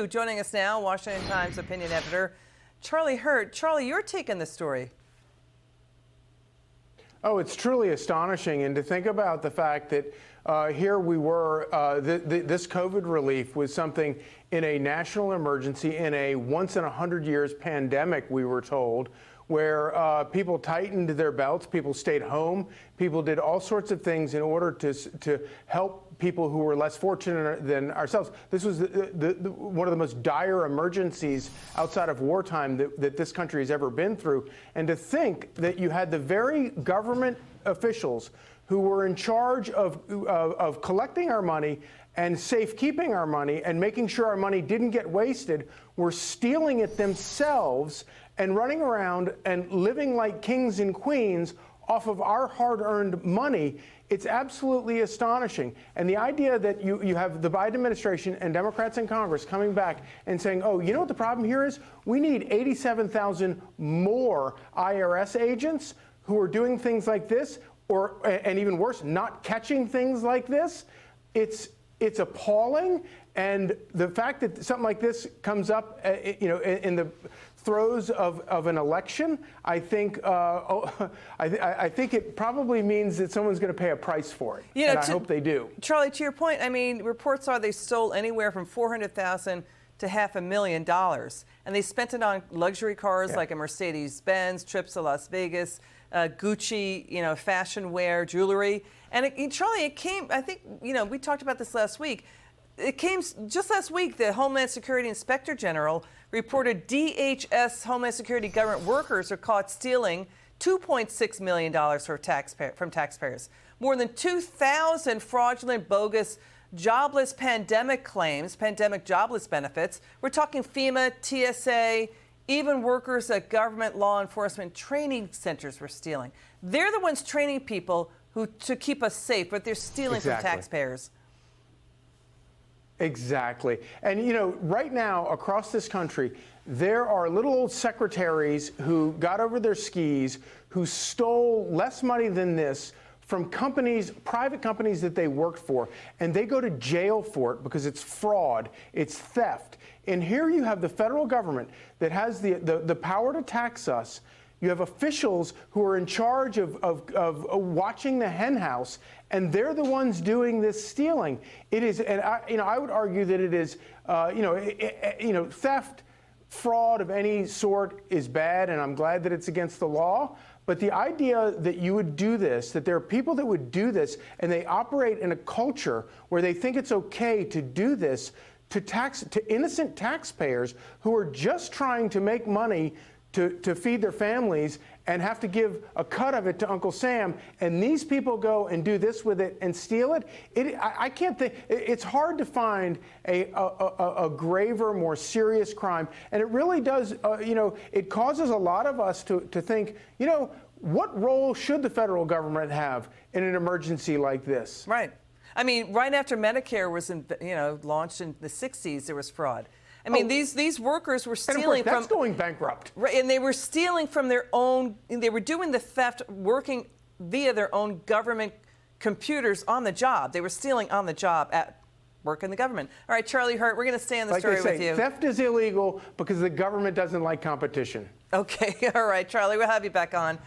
Joining us now, Washington Times opinion editor, Charlie Hurt. Charlie, your take on this story. Oh, it's truly astonishing. And to think about the fact that here we were, this COVID relief was something in a national emergency, in a once in 100 years pandemic, we were told, where people tightened their belts, people stayed home, people did all sorts of things in order to help people who were less fortunate than ourselves. This was one of the most dire emergencies outside of wartime that this country has ever been through. And to think that you had the very government officials who were in charge of collecting our money and safekeeping our money and making sure our money didn't get wasted were stealing it themselves and running around and living like kings and queens off of our hard-earned money. It's absolutely astonishing. And the idea that you have the Biden administration and Democrats in Congress coming back and saying, oh, you know what the problem here is? We need 87,000 more IRS agents who are doing things like this, and even worse, not catching things like this. It's appalling. And the fact that something like this comes up, in the throes of an election, I think I think it probably means that someone's going to pay a price for it. And I hope they do. Charlie, to your point, I mean, reports are they stole anywhere from $400,000 to $500,000, and they spent it on luxury cars like a Mercedes-Benz, trips to Las Vegas, Gucci, fashion wear, jewelry. And Charlie, it came. I think we talked about this last week. It came just last week. The Homeland Security Inspector General reported DHS Homeland Security government workers are caught stealing $2.6 million from taxpayers. More than 2,000 fraudulent, bogus, jobless pandemic claims, pandemic jobless benefits. We're talking FEMA, TSA, even workers at government law enforcement training centers were stealing. They're the ones training people to keep us safe, but they're stealing from taxpayers. Exactly. And, right now across this country, there are little old secretaries who got over their skis, who stole less money than this from companies, private companies that they worked for, and they go to jail for it because it's fraud, it's theft. And here you have the federal government that has the power to tax us. You have officials who are in charge of watching the hen house, and they're the ones doing this stealing. It is, and I would argue that it is, theft, fraud of any sort is bad, and I'm glad that it's against the law. But the idea that you would do this, that there are people that would do this, and they operate in a culture where they think it's okay to do this to innocent taxpayers who are just trying to make money to feed their families and have to give a cut of it to Uncle Sam, and these people go and do this with it and steal it. I can't think. It's hard to find a graver, more serious crime, and it really does. It causes a lot of us to think. What role should the federal government have in an emergency like this? Right. I mean, right after Medicare was launched in the 60s, there was fraud. I mean, these workers were stealing that's going bankrupt. Right, and they were stealing from their own. They were doing the theft, working via their own government computers on the job. They were stealing on the job at work in the government. All right, Charlie Hurt, we're going to stay on the story with you. Theft is illegal because the government doesn't like competition. Okay, all right, Charlie, we'll have you back on.